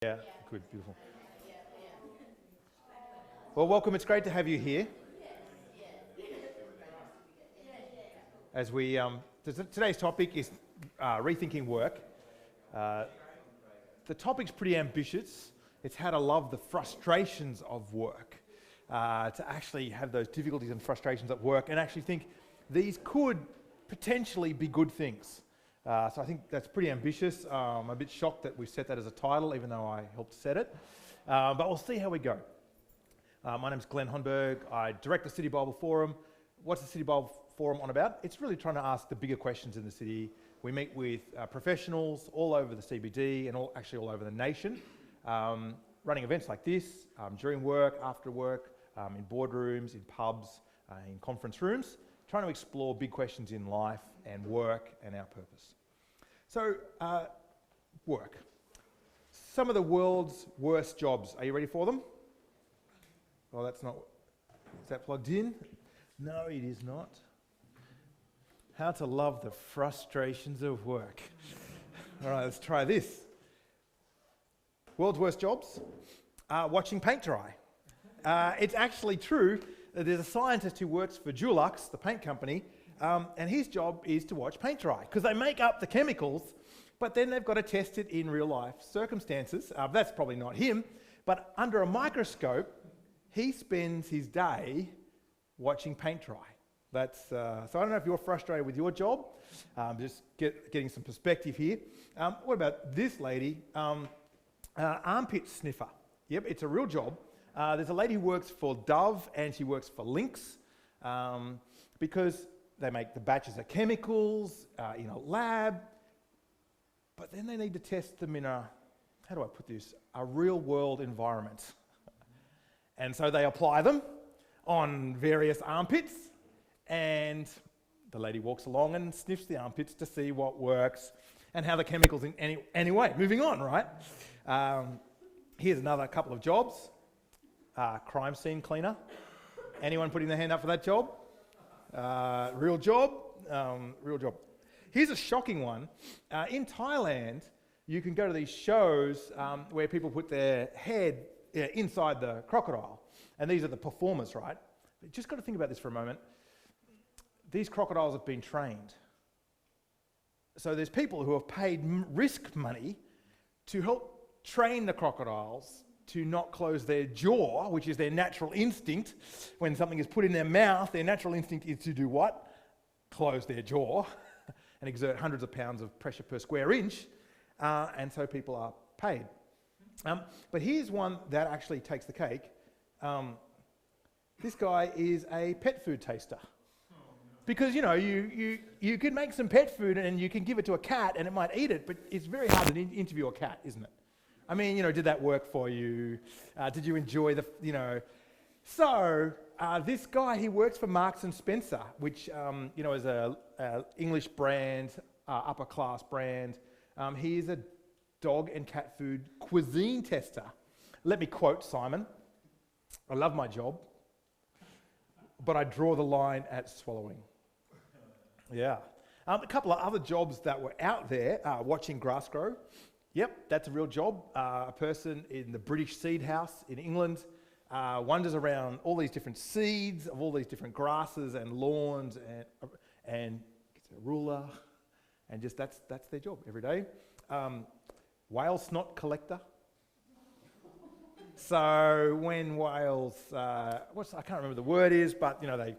Yeah, good, beautiful. Well, welcome. It's great to have you here. As we today's topic is rethinking work. Uh, the topic's pretty ambitious. It's how to love the frustrations of work, to actually have those difficulties and frustrations at work, and actually think these could potentially be good things. So I think that's pretty ambitious. I'm a bit shocked that we set that as a title, even though I helped set it. But we'll see how we go. My name's Glenn Honberg. I direct the City Bible Forum. What's the City Bible Forum on about? It's really trying to ask the bigger questions in the city. We meet with professionals all over the CBD and all over the nation, running events like this, during work, after work, in boardrooms, in pubs, in conference rooms, trying to explore big questions in life and work and our purpose. So, work. Some of the world's worst jobs. Are you ready for them? Well, that's not... Is that plugged in? No, it is not. How to love the frustrations of work. All right, let's try this. World's worst jobs? Watching paint dry. It's actually true. There's a scientist who works for Dulux, the paint company, and his job is to watch paint dry because they make up the chemicals, but then they've got to test it in real life circumstances. That's probably not him, but under a microscope, he spends his day watching paint dry. That's so I don't know if you're frustrated with your job. Just getting some perspective here. What about this lady? Armpit sniffer. Yep, it's a real job. There's a lady who works for Dove and she works for Lynx because they make the batches of chemicals in a lab, but then they need to test them in a real world environment. And so they apply them on various armpits, and the lady walks along and sniffs the armpits to see what works and how the chemicals in anyway. Moving on, right? Here's another couple of jobs. Crime scene cleaner. Anyone putting their hand up for that job? Real job. Real job. Here's a shocking one. In Thailand, you can go to these shows where people put their head inside the crocodile. And these are the performers, right? But just got to think about this for a moment. These crocodiles have been trained. So there's people who have paid risk money to help train the crocodiles to not close their jaw, which is their natural instinct. When something is put in their mouth, their natural instinct is to do what? Close their jaw and exert hundreds of pounds of pressure per square inch. And so people are paid. But here's one that actually takes the cake. This guy is a pet food taster. Because, you can make some pet food and you can give it to a cat and it might eat it, but it's very hard to interview a cat, isn't it? I mean, did that work for you? Did you enjoy So, this guy, he works for Marks and Spencer, which, is a English brand, upper class brand. He is a dog and cat food cuisine tester. Let me quote Simon. I love my job, but I draw the line at swallowing. Yeah. A couple of other jobs that were out there, watching grass grow. Yep, that's a real job. A person in the British seed house in England wanders around all these different seeds of all these different grasses and lawns and gets a ruler and just that's their job every day. Whale snot collector. So when whales, I can't remember the word is, but they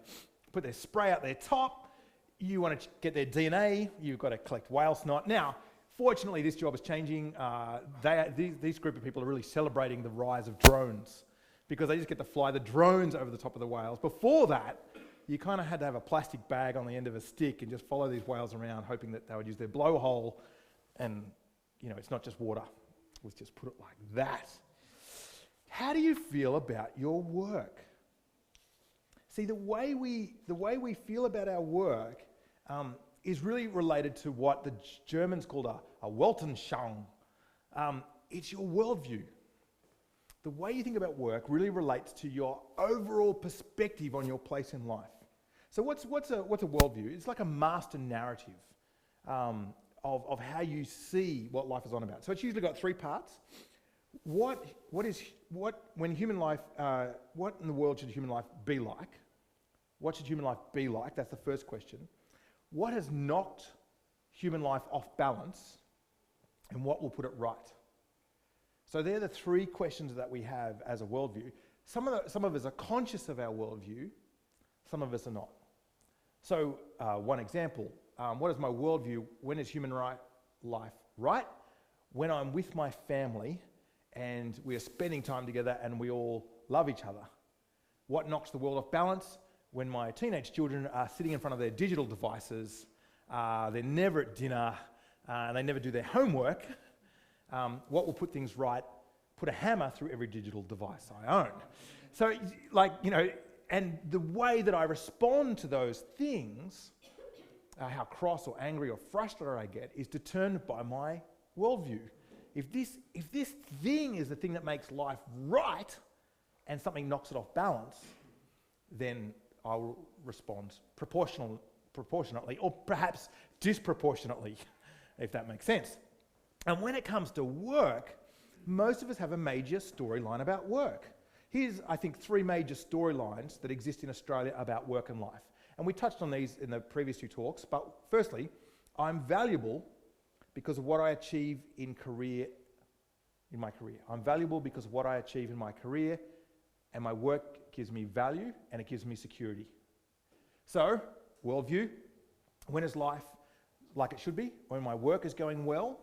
put their spray out their top. You want to get their DNA, you've got to collect whale snot. Now, fortunately, this job is changing. These group of people are really celebrating the rise of drones because they just get to fly the drones over the top of the whales. Before that, you kind of had to have a plastic bag on the end of a stick and just follow these whales around, hoping that they would use their blowhole. And, it's not just water. Let's just put it like that. How do you feel about your work? See, the way we feel about our work is really related to what the Germans called a Weltanschauung. It's your worldview. The way you think about work really relates to your overall perspective on your place in life. So what's a worldview? It's like a master narrative of how you see what life is on about. So it's usually got three parts. when human life, what in the world should human life be like? What should human life be like? That's the first question. What has knocked human life off balance, and what will put it right? So they're the three questions that we have as a worldview. Some of us are conscious of our worldview, some of us are not. So one example, what is my worldview? When is human life right? When I'm with my family and we are spending time together and we all love each other. What knocks the world off balance? When my teenage children are sitting in front of their digital devices, they're never at dinner, they never do their homework. What will put things right? Put a hammer through every digital device I own. So, and the way that I respond to those things, how cross or angry or frustrated I get, is determined by my worldview. If this thing is the thing that makes life right, and something knocks it off balance, then I'll respond proportionately, or perhaps disproportionately, if that makes sense. And when it comes to work, most of us have a major storyline about work. Here's, I think, three major storylines that exist in Australia about work and life. And we touched on these in the previous two talks, but firstly, I'm valuable because of what I achieve in my career. I'm valuable because of what I achieve in my career, and my work gives me value and it gives me security. So, worldview, when is life like it should be? When my work is going well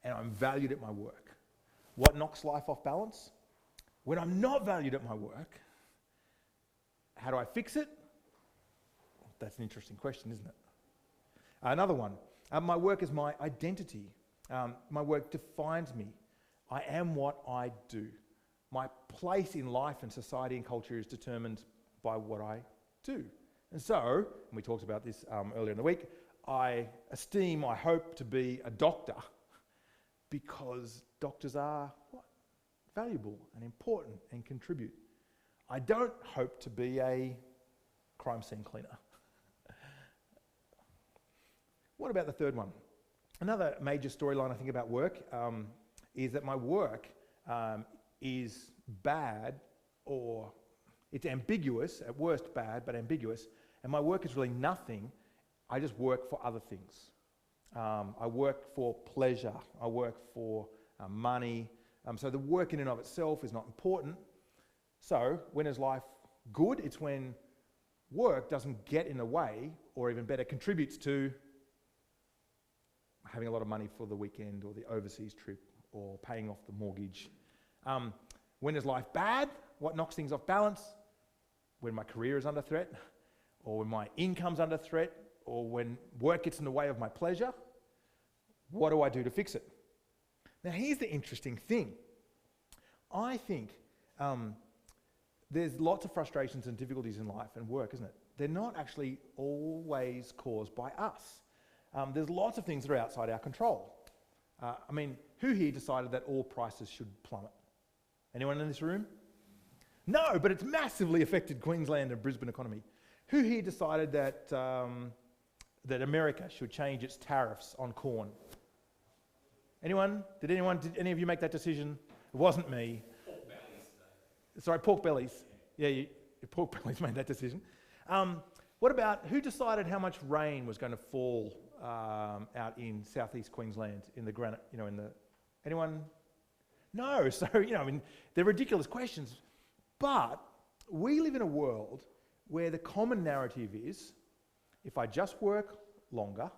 and I'm valued at my work. What knocks life off balance? When I'm not valued at my work. How do I fix it? That's an interesting question, isn't it? Another one. My work is my identity. My work defines me. I am what I do. My place in life and society and culture is determined by what I do. And so, and we talked about this earlier in the week, I hope to be a doctor because doctors are what? Valuable and important and contribute. I don't hope to be a crime scene cleaner. What about the third one? Another major storyline I think about work is that my work is bad, or it's ambiguous, at worst bad, but ambiguous, and my work is really nothing. I just work for other things. I work for pleasure. I work for money. So the work in and of itself is not important. So when is life good? It's when work doesn't get in the way, or even better, contributes to having a lot of money for the weekend or the overseas trip or paying off the mortgage. When is life bad? What knocks things off balance? When my career is under threat, or when my income's under threat, or when work gets in the way of my pleasure. What do I do to fix it? Now here's the interesting thing. I think there's lots of frustrations and difficulties in life and work, isn't it? They're not actually always caused by us. There's lots of things that are outside our control. Who here decided that all prices should plummet? Anyone in this room? No, but it's massively affected Queensland and Brisbane economy. Who here decided that that America should change its tariffs on corn? Anyone? Did any of you make that decision? It wasn't me. Pork bellies. Sorry, pork bellies. Yeah, pork bellies made that decision. What about who decided how much rain was going to fall out in southeast Queensland in the granite? Anyone? No. So they're ridiculous questions, but we live in a world where the common narrative is, if I just work longer,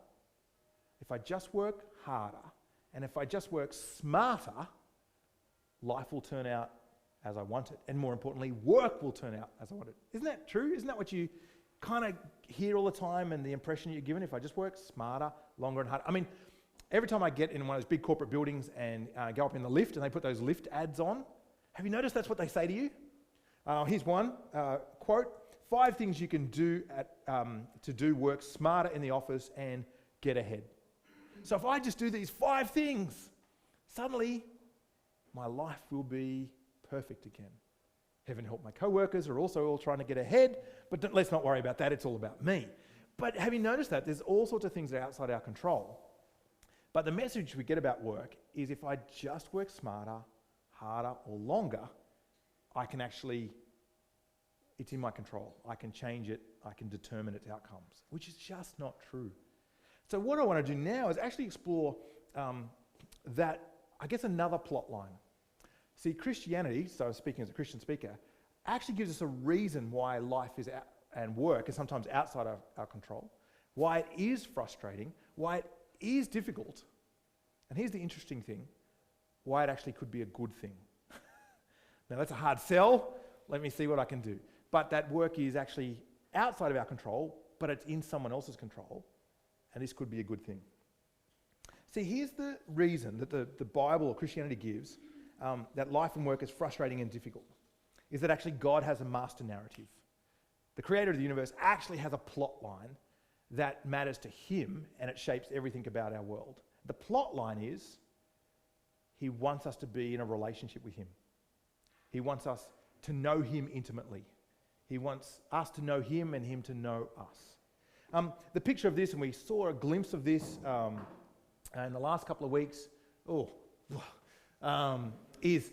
if I just work harder, and if I just work smarter, life will turn out as I want it. And more importantly, work will turn out as I want it. Isn't that true? Isn't that what you kind of hear all the time and the impression you're given? If I just work smarter, longer and harder. Every time I get in one of those big corporate buildings and go up in the lift and they put those lift ads on, have you noticed that's what they say to you? Here's one quote: 5 things you can do to do work smarter in the office and get ahead. So if I just do these 5 things, suddenly my life will be perfect again. Heaven help, my co-workers are also all trying to get ahead, but let's not worry about that, it's all about me. But have you noticed that? There's all sorts of things that are outside our control. But the message we get about work is if I just work smarter, harder or longer, it's in my control. I can change it. I can determine its outcomes, which is just not true. So what I want to do now is actually explore another plot line. See, Christianity, so speaking as a Christian speaker, actually gives us a reason why life and work is sometimes outside our control, why it is frustrating, why it is difficult, and here's the interesting thing, why it actually could be a good thing. Now that's a hard sell. Let me see what I can do. But that work is actually outside of our control, but it's in someone else's control, and this could be a good thing. See, here's the reason that the Bible or Christianity gives that life and work is frustrating and difficult, is that actually God has a master narrative. The creator of the universe actually has a plot line that matters to him, and it shapes everything about our world. The plot line is he wants us to be in a relationship with him. He wants us to know him intimately. He wants us to know him and him to know us. The picture of this, and we saw a glimpse of this in the last couple of weeks, is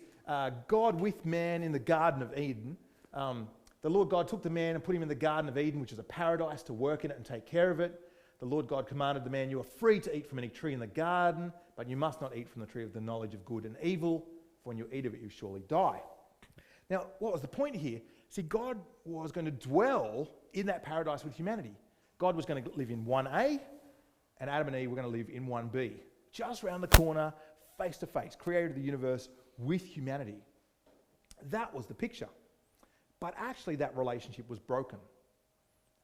God with man in the Garden of Eden. The Lord God took the man and put him in the Garden of Eden, which is a paradise, to work in it and take care of it. The Lord God commanded the man, you are free to eat from any tree in the garden, but you must not eat from the tree of the knowledge of good and evil, for when you eat of it, you surely die. Now, what was the point here? See, God was going to dwell in that paradise with humanity. God was going to live in 1A, and Adam and Eve were going to live in 1B. Just around the corner, face to face, creator of the universe with humanity. That was the picture. But actually that relationship was broken.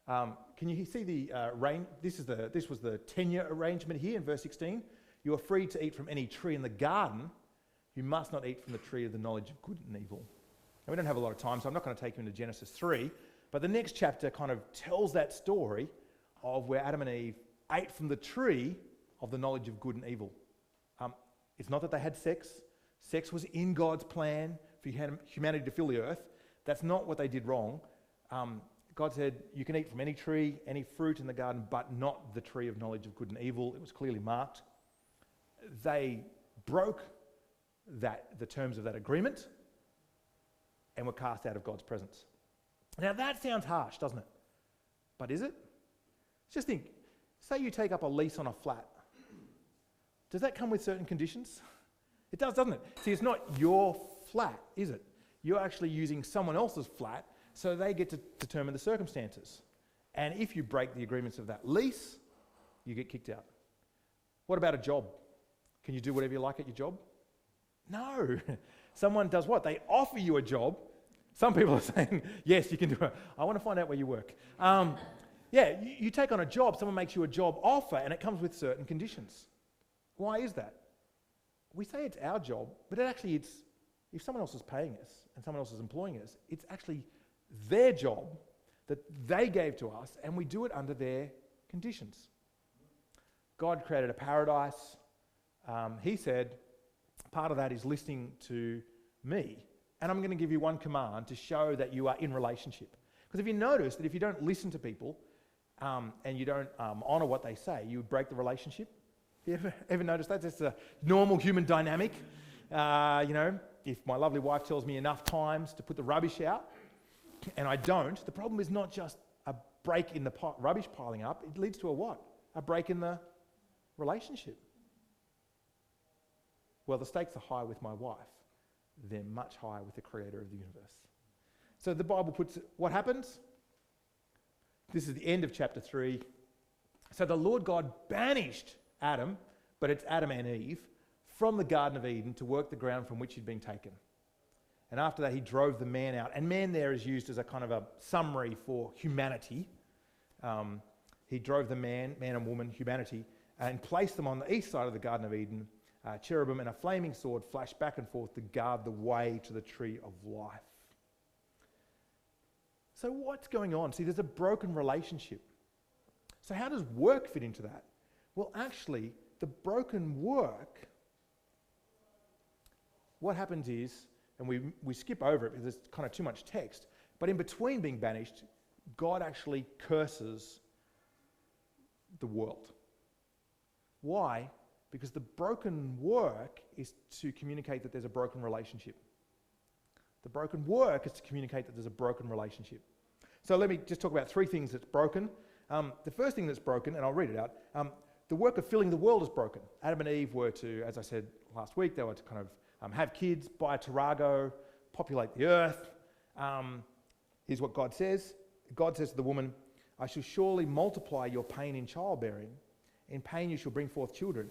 Can you see the range? This was the tenure arrangement here in verse 16. You are free to eat from any tree in the garden. You must not eat from the tree of the knowledge of good and evil. Now, we don't have a lot of time, so I'm not going to take you into Genesis 3. But the next chapter kind of tells that story of where Adam and Eve ate from the tree of the knowledge of good and evil. It's not that they had sex. Sex was in God's plan for humanity to fill the earth. That's not what they did wrong. God said, you can eat from any tree, any fruit in the garden, but not the tree of knowledge of good and evil. It was clearly marked. They broke the terms of that agreement and were cast out of God's presence. Now that sounds harsh, doesn't it? But is it? Just think, say you take up a lease on a flat. Does that come with certain conditions? It does, doesn't it? See, it's not your flat, is it? You're actually using someone else's flat, so they get to determine the circumstances. And if you break the agreements of that lease, you get kicked out. What about a job? Can you do whatever you like at your job? No. Someone does what? They offer you a job. Some people are saying, yes, you can do it. I want to find out where you work. You take on a job, someone makes you a job offer, and it comes with certain conditions. Why is that? We say it's our job, but it's if someone else is paying us and someone else is employing us, it's actually their job that they gave to us, and we do it under their conditions. God created a paradise. He said, part of that is listening to me, and I'm going to give you one command to show that you are in relationship. Because if you notice that if you don't listen to people and you don't honour what they say, you break the relationship. You ever notice that? It's a normal human dynamic. If my lovely wife tells me enough times to put the rubbish out, and I don't, the problem is not just a break in the rubbish piling up, it leads to a what? A break in the relationship. Well, the stakes are high with my wife. They're much higher with the creator of the universe. So the Bible puts, what happens? This is the end of chapter 3. So the Lord God banished Adam, but it's Adam and Eve, from the Garden of Eden to work the ground from which he'd been taken. And after that, he drove the man out. And man there is used as a kind of a summary for humanity. He drove the man and woman, humanity, and placed them on the east side of the Garden of Eden. Cherubim and a flaming sword flashed back and forth to guard the way to the tree of life. So what's going on? See, there's a broken relationship. So how does work fit into that? Well, actually, the broken work, what happens is, and we skip over it because there's kind of too much text, but in between being banished, God actually curses the world. Why? Because the broken work is to communicate that there's a broken relationship. The broken work is to communicate that there's a broken relationship. So let me just talk about three things that's broken. The first thing that's broken, and I'll read it out, the work of filling the world is broken. Adam and Eve were to, as I said last week, they were to kind of have kids, buy a Tarago, populate the earth. Here's what God says. God says to the woman, I shall surely multiply your pain in childbearing. In pain you shall bring forth children.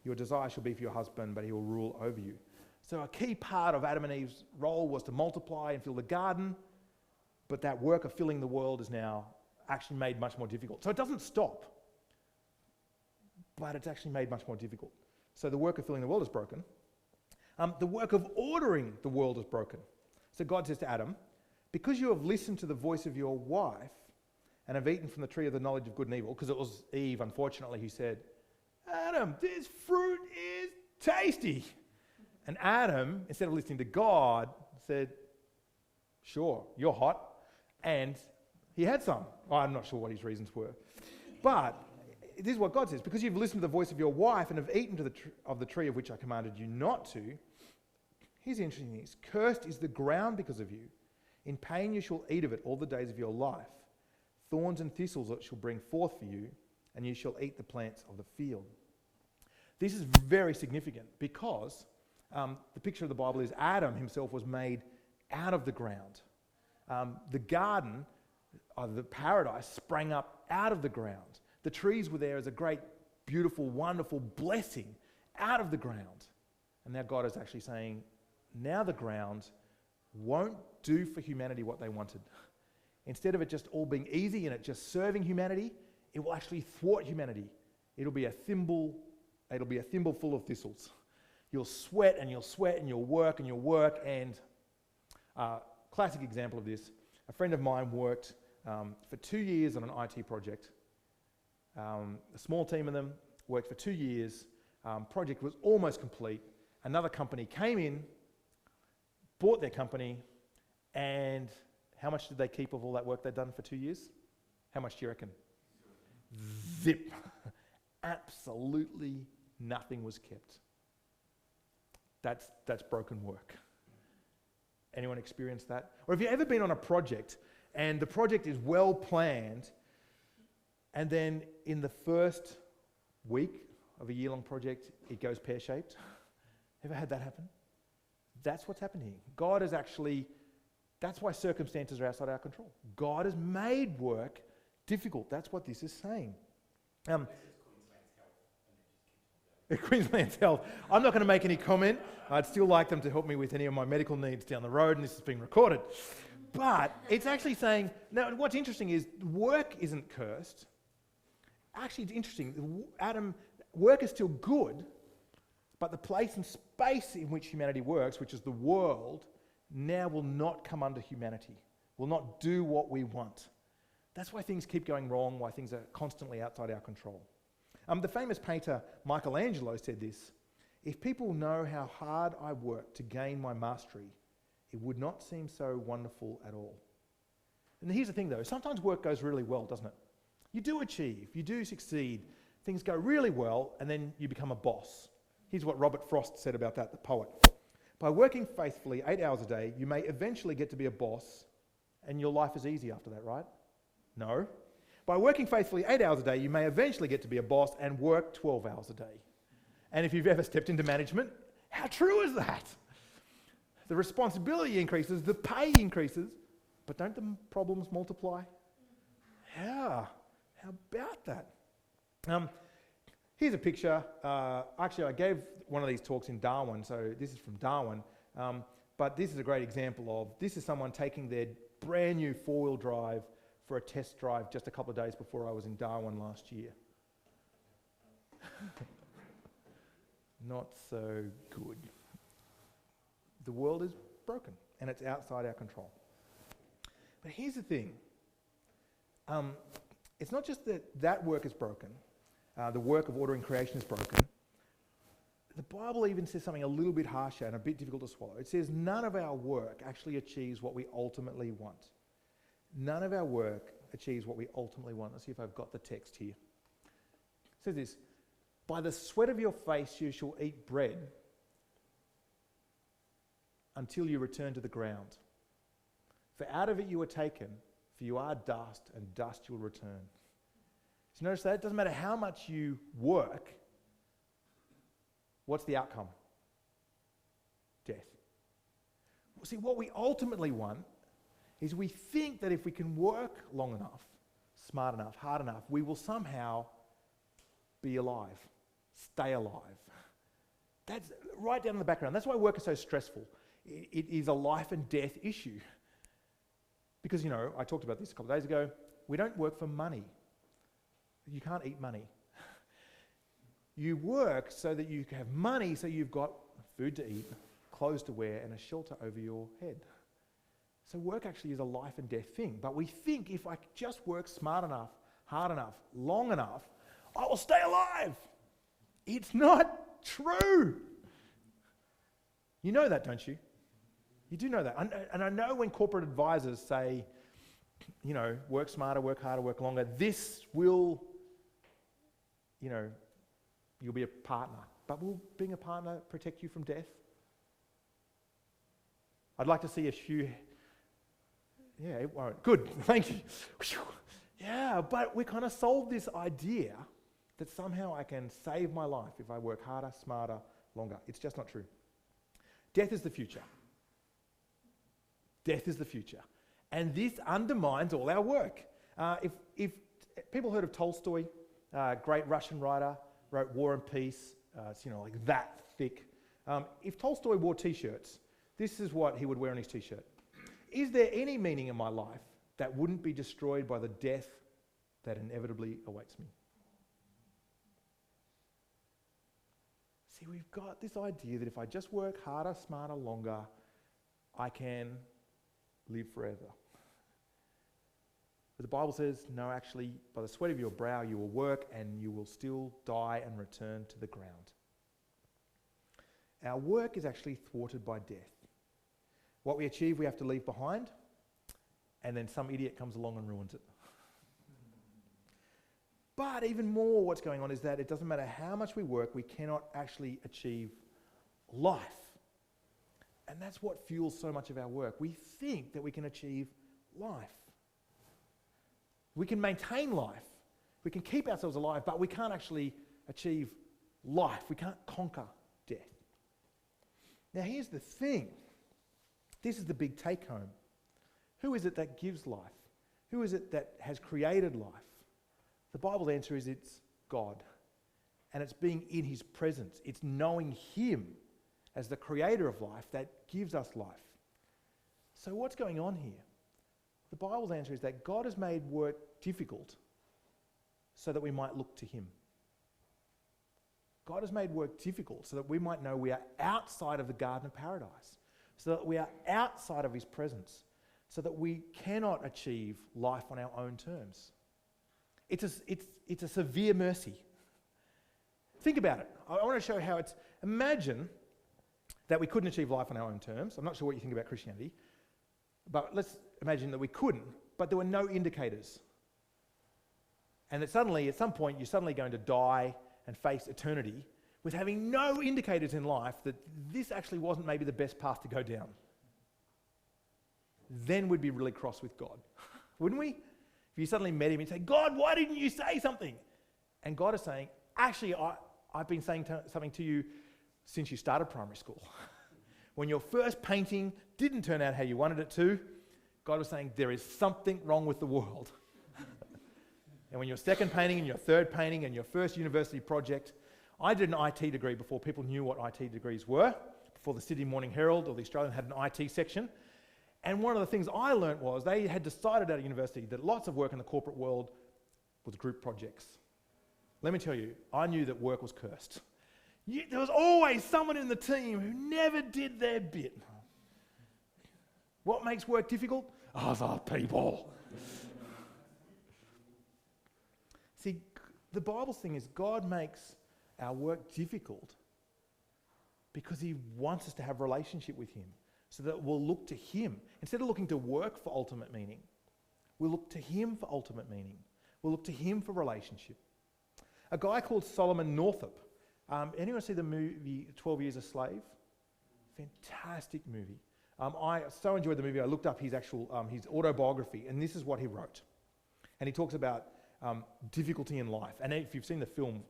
Your desire shall be for your husband, but he will rule over you. So a key part of Adam and Eve's role was to multiply and fill the garden, but that work of filling the world is now actually made much more difficult. So it doesn't stop, but it's actually made much more difficult. So the work of filling the world is broken. The work of ordering the world is broken. So God says to Adam, because you have listened to the voice of your wife and have eaten from the tree of the knowledge of good and evil, because it was Eve, unfortunately, who said, Adam, this fruit is tasty. And Adam, instead of listening to God, said, sure, you're hot. And he had some. I'm not sure what his reasons were. But this is what God says. Because you've listened to the voice of your wife and have eaten of the tree of which I commanded you not to, here's the interesting thing. Cursed is the ground because of you. In pain you shall eat of it all the days of your life. Thorns and thistles it shall bring forth for you, and you shall eat the plants of the field. This is very significant because the picture of the Bible is Adam himself was made out of the ground. The garden, the paradise, sprang up out of the ground. The trees were there as a great, beautiful, wonderful blessing out of the ground. And now God is actually saying, now the ground won't do for humanity what they wanted. Instead of it just all being easy and it just serving humanity, it will actually thwart humanity. It'll be a thimble full of thistles. You'll sweat and you'll sweat and you'll work and you'll work. And classic example of this, a friend of mine worked for 2 years on an IT project. A small team of them worked for 2 years. Project was almost complete. Another company came in, bought their company, and how much did they keep of all that work they'd done for 2 years? How much do you reckon? Zip. Absolutely nothing was kept. That's broken work. Anyone experienced that? Or have you ever been on a project and the project is well planned and then in the first week of a year-long project it goes pear-shaped? Ever had that happen? That's what's happened here. That's why circumstances are outside our control. God has made work difficult. That's what this is saying. Queensland's Health. I'm not going to make any comment. I'd still like them to help me with any of my medical needs down the road, and this is being recorded. But it's actually saying, now what's interesting is work isn't cursed. Actually, it's interesting. Work is still good, but the place and space in which humanity works, which is the world, now will not come under humanity, will not do what we want. That's why things keep going wrong, why things are constantly outside our control. The famous painter Michelangelo said this, if people know how hard I work to gain my mastery, it would not seem so wonderful at all. And here's the thing though, sometimes work goes really well, doesn't it? You do achieve, you do succeed, things go really well, and then you become a boss. Here's what Robert Frost said about that, the poet. By working faithfully 8 hours a day, you may eventually get to be a boss, and your life is easy after that, right? No. By working faithfully 8 hours a day, you may eventually get to be a boss and work 12 hours a day. And if you've ever stepped into management, how true is that? The responsibility increases, the pay increases, but don't the problems multiply? Yeah, how about that? Here's a picture. Actually, I gave one of these talks in Darwin, so this is from Darwin. But this is a great example of, this is someone taking their brand new four-wheel drive for a test drive just a couple of days before I was in Darwin last year. Not so good. The world is broken and it's outside our control. But here's the thing. It's not just that work is broken, the work of ordering creation is broken. The Bible even says something a little bit harsher and a bit difficult to swallow. It says none of our work actually achieves what we ultimately want. None of our work achieves what we ultimately want. Let's see if I've got the text here. It says this, By the sweat of your face you shall eat bread until you return to the ground. For out of it you were taken, for you are dust, and dust you will return. So notice that it doesn't matter how much you work, what's the outcome? Death. See, what we ultimately want is we think that if we can work long enough, smart enough, hard enough, we will somehow be alive, stay alive. That's right down in the background. That's why work is so stressful. It is a life and death issue. Because, I talked about this a couple of days ago. We don't work for money. You can't eat money. You work so that you have money, so you've got food to eat, clothes to wear, and a shelter over your head. So work actually is a life and death thing. But we think if I just work smart enough, hard enough, long enough, I will stay alive. It's not true. You know that, don't you? You do know that. And I know when corporate advisors say, work smarter, work harder, work longer, this will, you'll be a partner. But will being a partner protect you from death? I'd like to see a few. Yeah, it won't. Good, thank you. Yeah, but we kind of sold this idea that somehow I can save my life if I work harder, smarter, longer. It's just not true. Death is the future. Death is the future. And this undermines all our work. If people heard of Tolstoy, great Russian writer, wrote War and Peace, it's like that thick. If Tolstoy wore t-shirts, this is what he would wear on his t-shirt. Is there any meaning in my life that wouldn't be destroyed by the death that inevitably awaits me? See, we've got this idea that if I just work harder, smarter, longer, I can live forever. But the Bible says, no, actually, by the sweat of your brow you will work and you will still die and return to the ground. Our work is actually thwarted by death. What we achieve, we have to leave behind, and then some idiot comes along and ruins it. But even more, what's going on is that it doesn't matter how much we work, we cannot actually achieve life. And that's what fuels so much of our work. We think that we can achieve life. We can maintain life. We can keep ourselves alive, but we can't actually achieve life. We can't conquer death. Now here's the thing. This is the big take home. Who is it that gives life? Who is it that has created life? The Bible's answer is it's God. And it's being in his presence. It's knowing him as the creator of life that gives us life. So what's going on here? The Bible's answer is that God has made work difficult so that we might look to him. God has made work difficult so that we might know we are outside of the Garden of Paradise, so that we are outside of his presence, so that we cannot achieve life on our own terms. It's a severe mercy. Think about it. I want to show how it's... Imagine that we couldn't achieve life on our own terms. I'm not sure what you think about Christianity, but let's imagine that we couldn't, but there were no indicators. And that suddenly, at some point, you're suddenly going to die and face eternity with having no indicators in life that this actually wasn't maybe the best path to go down. Then we'd be really cross with God, wouldn't we? If you suddenly met him and say, God, why didn't you say something? And God is saying, actually, I've been saying something to you since you started primary school. When your first painting didn't turn out how you wanted it to, God was saying, there is something wrong with the world. And when your second painting and your third painting and your first university project, I did an IT degree before people knew what IT degrees were, before the Sydney Morning Herald or the Australian had an IT section. And one of the things I learnt was they had decided at university that lots of work in the corporate world was group projects. Let me tell you, I knew that work was cursed. There was always someone in the team who never did their bit. What makes work difficult? Other people. See, the Bible's thing is God makes our work difficult because he wants us to have a relationship with him so that we'll look to him. Instead of looking to work for ultimate meaning, we'll look to him for ultimate meaning. We'll look to him for relationship. A guy called Solomon Northup. Anyone see the movie 12 Years a Slave? Fantastic movie. I so enjoyed the movie. I looked up his his autobiography, and this is what he wrote. And he talks about difficulty in life. And if you've seen the film,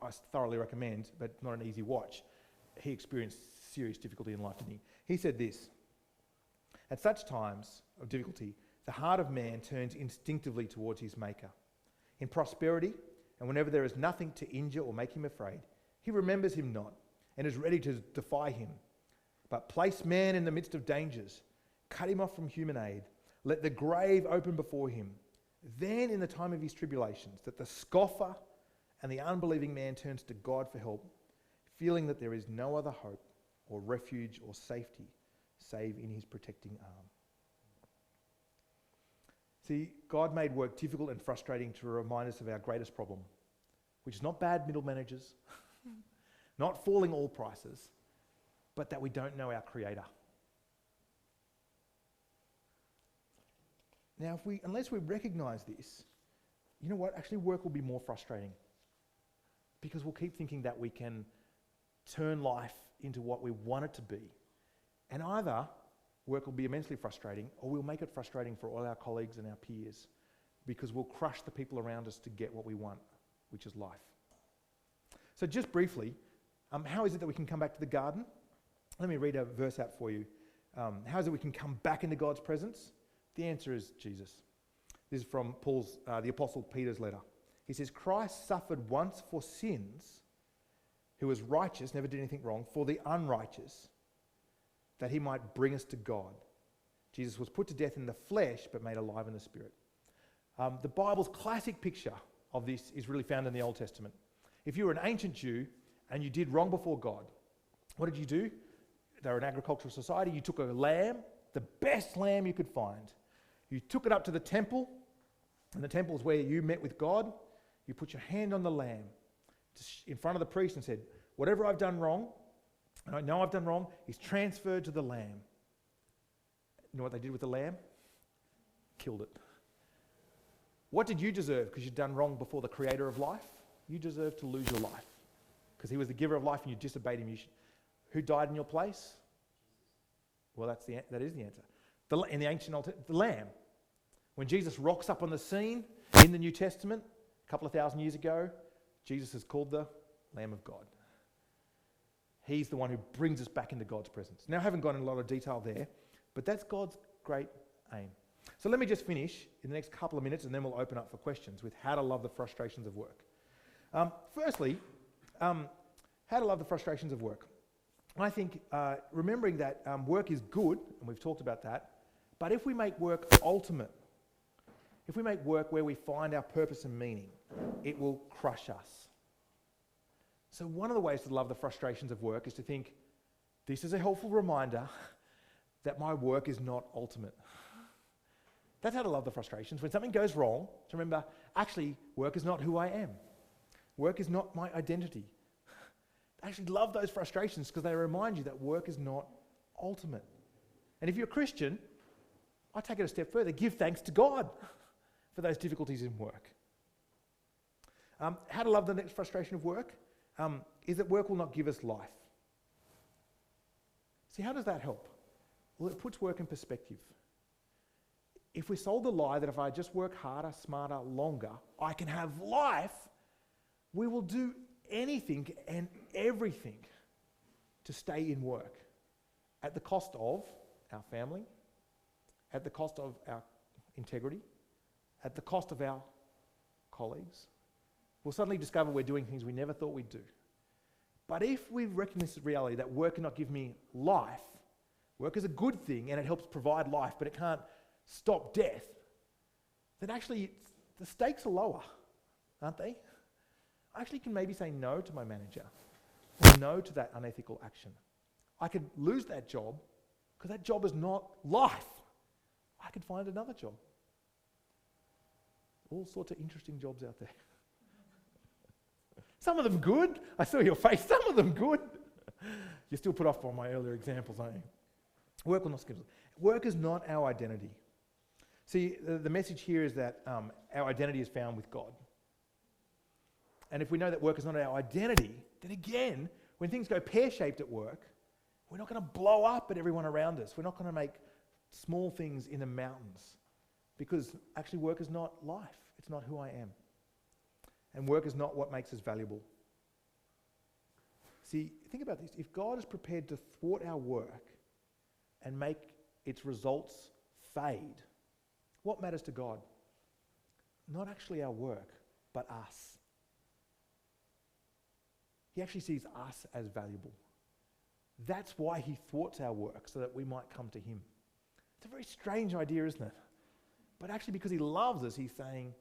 I thoroughly recommend, but not an easy watch. He experienced serious difficulty in life, didn't he? He said this: "At such times of difficulty, the heart of man turns instinctively towards his maker. In prosperity, and whenever there is nothing to injure or make him afraid, he remembers him not, and is ready to defy him. But place man in the midst of dangers, cut him off from human aid, let the grave open before him. Then in the time of his tribulations, that the scoffer and the unbelieving man turns to God for help, feeling that there is no other hope or refuge or safety save in his protecting arm." See, God made work difficult and frustrating to remind us of our greatest problem, which is not bad middle managers, not falling oil prices, but that we don't know our Creator. Now, unless we recognise this, you know what? Actually, work will be more frustrating, because we'll keep thinking that we can turn life into what we want it to be. And either work will be immensely frustrating, or we'll make it frustrating for all our colleagues and our peers, because we'll crush the people around us to get what we want, which is life. So just briefly, how is it that we can come back to the garden? Let me read a verse out for you. How is it we can come back into God's presence? The answer is Jesus. This is from the Apostle Peter's letter. He says, "Christ suffered once for sins, who was righteous, never did anything wrong, for the unrighteous, that he might bring us to God. Jesus was put to death in the flesh, but made alive in the Spirit." The Bible's classic picture of this is really found in the Old Testament. If you were an ancient Jew and you did wrong before God, what did you do? They were an agricultural society. You took a lamb, the best lamb you could find. You took it up to the temple, and the temple is where you met with God. You put your hand on the lamb in front of the priest and said, "Whatever I've done wrong, and I know I've done wrong, is transferred to the lamb." You know what they did with the lamb? Killed it. What did you deserve because you'd done wrong before the creator of life? You deserve to lose your life, because he was the giver of life and you disobeyed him. Who died in your place? Well, that is the answer. In the ancient Old Testament, the lamb. When Jesus rocks up on the scene in the New Testament, a couple of thousand years ago, Jesus is called the Lamb of God. He's the one who brings us back into God's presence. Now, I haven't gone into a lot of detail there, but that's God's great aim. So let me just finish in the next couple of minutes, and then we'll open up for questions with how to love the frustrations of work. Firstly, how to love the frustrations of work. I think remembering that work is good, and we've talked about that, but if we make work ultimate, if we make work where we find our purpose and meaning, it will crush us. So one of the ways to love the frustrations of work is to think, this is a helpful reminder that my work is not ultimate. That's how to love the frustrations. When something goes wrong, to remember, actually, work is not who I am. Work is not my identity. Actually love those frustrations because they remind you that work is not ultimate. And if you're a Christian, I take it a step further. Give thanks to God for those difficulties in work. How to love the next frustration of work is that work will not give us life. See, how does that help? Well, it puts work in perspective. If we sold the lie that if I just work harder, smarter, longer, I can have life, we will do anything and everything to stay in work at the cost of our family, at the cost of our integrity, at the cost of our colleagues. We'll suddenly discover we're doing things we never thought we'd do. But if we recognize the reality that work cannot give me life, work is a good thing and it helps provide life, but it can't stop death, then actually the stakes are lower, aren't they? I actually can maybe say no to my manager, or no to that unethical action. I could lose that job because that job is not life. I could find another job. All sorts of interesting jobs out there. Some of them good. I saw your face. Some of them good. You're still put off by my earlier examples, aren't you? Work will not skip. Work is not our identity. See, the message here is that our identity is found with God. And if we know that work is not our identity, then again, when things go pear-shaped at work, we're not going to blow up at everyone around us. We're not going to make small things into mountains, because actually work is not life. It's not who I am. And work is not what makes us valuable. See, think about this. If God is prepared to thwart our work and make its results fade, what matters to God? Not actually our work, but us. He actually sees us as valuable. That's why he thwarts our work, so that we might come to him. It's a very strange idea, isn't it? But actually, because he loves us, he's saying,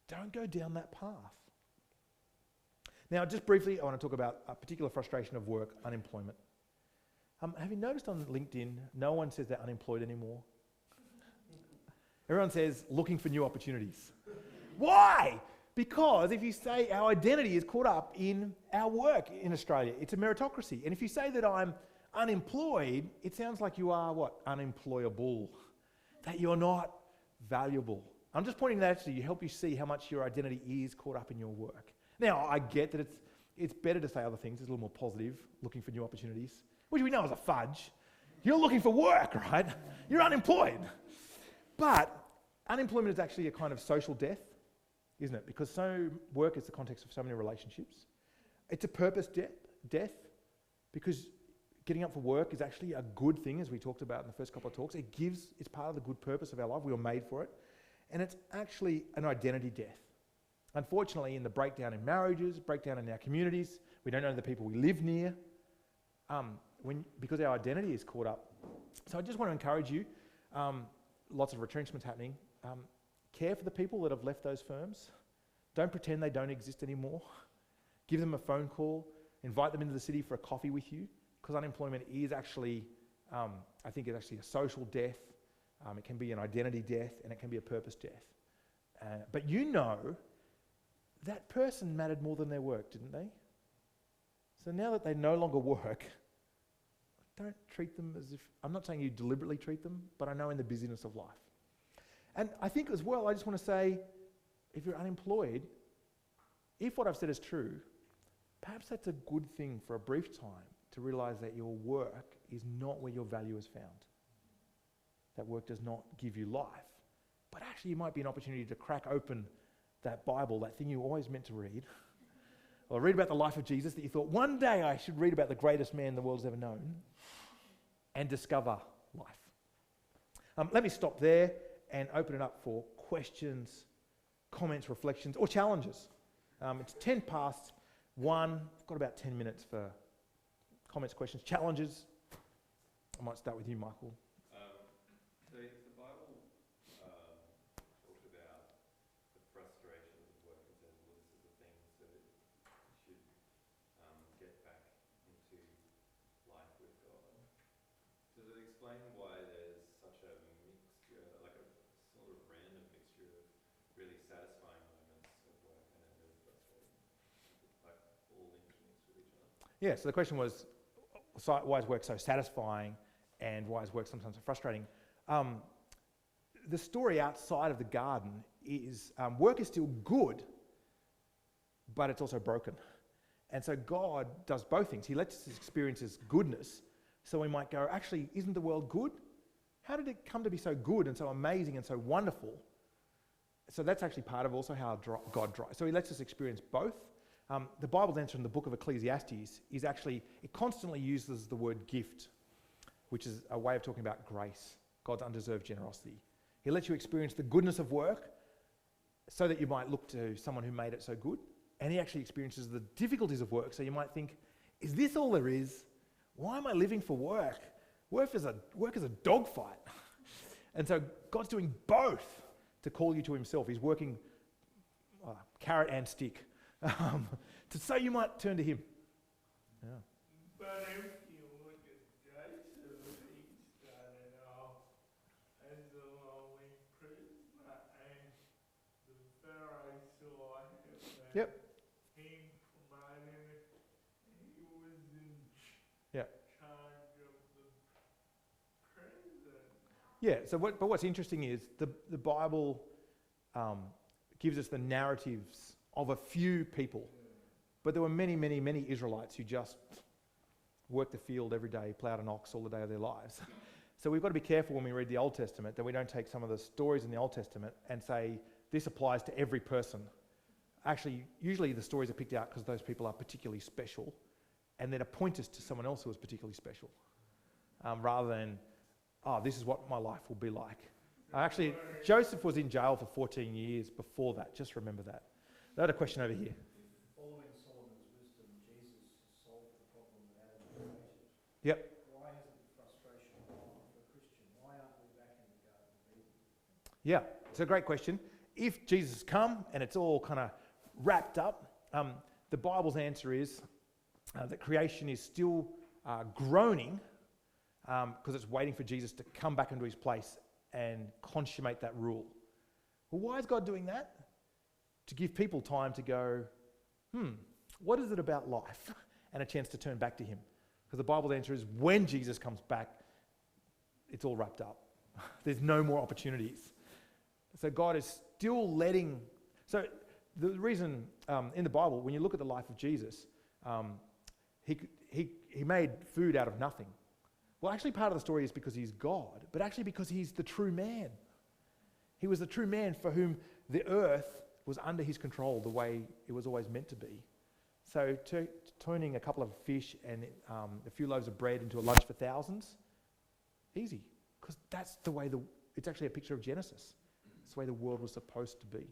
don't go down that path. Now, just briefly, I want to talk about a particular frustration of work, unemployment. Have you noticed on LinkedIn, no one says they're unemployed anymore? Everyone says, looking for new opportunities. Why? Because if you say our identity is caught up in our work in Australia, it's a meritocracy. And if you say that I'm unemployed, it sounds like you are what? Unemployable. That you're not valuable. I'm just pointing that out to you, help you see how much your identity is caught up in your work. Now, I get that it's better to say other things, it's a little more positive, looking for new opportunities, which we know is a fudge. You're looking for work, right? You're unemployed. But unemployment is actually a kind of social death, isn't it? Because work is the context of so many relationships. It's a purpose death, because getting up for work is actually a good thing, as we talked about in the first couple of talks. It's part of the good purpose of our life. We were made for it. And it's actually an identity death. Unfortunately, in the breakdown in marriages, breakdown in our communities, we don't know the people we live near, because our identity is caught up. So I just want to encourage you, lots of retrenchments happening. Care for the people that have left those firms. Don't pretend they don't exist anymore. Give them a phone call. Invite them into the city for a coffee with you, because unemployment is actually, I think it's actually a social death. It can be an identity death, and it can be a purpose death. But you know, that person mattered more than their work, didn't they? So now that they no longer work, don't treat them as if, I'm not saying you deliberately treat them, but I know in the busyness of life. And I think as well, I just want to say, if you're unemployed, if what I've said is true, perhaps that's a good thing for a brief time to realize that your work is not where your value is found. That work does not give you life. But actually, it might be an opportunity to crack open that Bible, that thing you always meant to read, or read about the life of Jesus that you thought, one day I should read about the greatest man the world's ever known, and discover life. Let me stop there and open it up for questions, comments, reflections, or challenges. It's 10 past 1. I've got about 10 minutes for comments, questions, challenges. I might start with you, Michael. The Bible talks about the frustrations of work and says, well, this is the things that it should get back into life with God. Does it explain why there's such a mixture, like a sort of random mixture of really satisfying moments of work and then really frustrating, like all intermixed with each other? Yeah, so the question was, why is work so satisfying, and why is work sometimes so frustrating? The story outside of the garden is work is still good, but it's also broken. And so God does both things. He lets us experience his goodness, so we might go, actually, isn't the world good? How did it come to be so good and so amazing and so wonderful? So that's actually part of also how God drives. So he lets us experience both. The Bible's answer in the book of Ecclesiastes is actually, it constantly uses the word gift, which is a way of talking about grace, God's undeserved generosity. He lets you experience the goodness of work so that you might look to someone who made it so good. And he actually experiences the difficulties of work, so you might think, is this all there is? Why am I living for work? Work is a dogfight. And so God's doing both to call you to himself. He's working carrot and stick so you might turn to him. Yeah. But if you look at Joseph, he started off as a lonely prisoner, and the Pharaoh saw him and Yep. he promoted him. He was in Yeah. charge of the prison. Yeah, but what's interesting is the Bible gives us the narratives of a few people But there were many, many, many Israelites who just worked the field every day, ploughed an ox all the day of their lives. So we've got to be careful when we read the Old Testament that we don't take some of the stories in the Old Testament and say, this applies to every person. Actually, usually the stories are picked out because those people are particularly special, and then point us to someone else who was particularly special, rather than, this is what my life will be like. Actually, Joseph was in jail for 14 years before that. Just remember that. I had a question over here. Following Solomon's wisdom, Jesus solved the problem that Adam created. Yep. Why hasn't the frustration gone for a Christian? Why aren't we back in the Garden of Eden? Yeah, it's a great question. If Jesus has come and it's all kind of wrapped up, the Bible's answer is that creation is still groaning because it's waiting for Jesus to come back into his place and consummate that rule. Well, why is God doing that? To give people time to go, what is it about life? And a chance to turn back to him. Because the Bible's answer is when Jesus comes back, it's all wrapped up. There's no more opportunities. So God is still letting... So the reason in the Bible, when you look at the life of Jesus, he made food out of nothing. Well, actually part of the story is because he's God, but actually because he's the true man. He was the true man for whom the earth was under his control the way it was always meant to be. So turning a couple of fish and a few loaves of bread into a lunch for thousands, easy, because that's the way it's actually a picture of Genesis. It's the way the world was supposed to be.